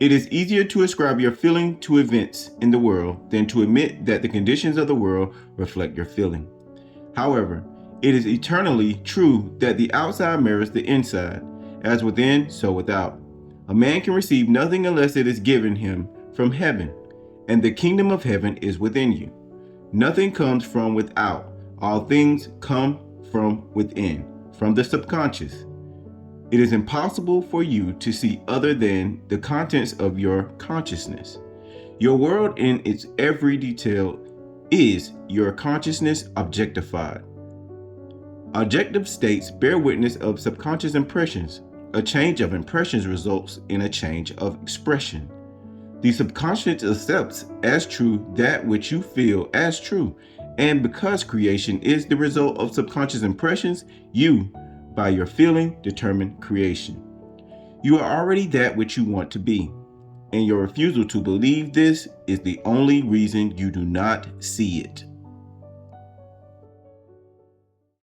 It is easier to ascribe your feeling to events in the world than to admit that the conditions of the world reflect your feeling. However, it is eternally true that the outside mirrors the inside, as within, so without. A man can receive nothing unless it is given him from heaven, and the kingdom of heaven is within you. Nothing comes from without. All things come from within, from the subconscious. It is impossible for you to see other than the contents of your consciousness. Your world in its every detail is your consciousness objectified. Objective states bear witness of subconscious impressions. A change of impressions results in a change of expression. The subconscious accepts as true that which you feel as true, and because creation is the result of subconscious impressions, you, by your feeling, determine creation. You are already that which you want to be, and your refusal to believe this is the only reason you do not see it.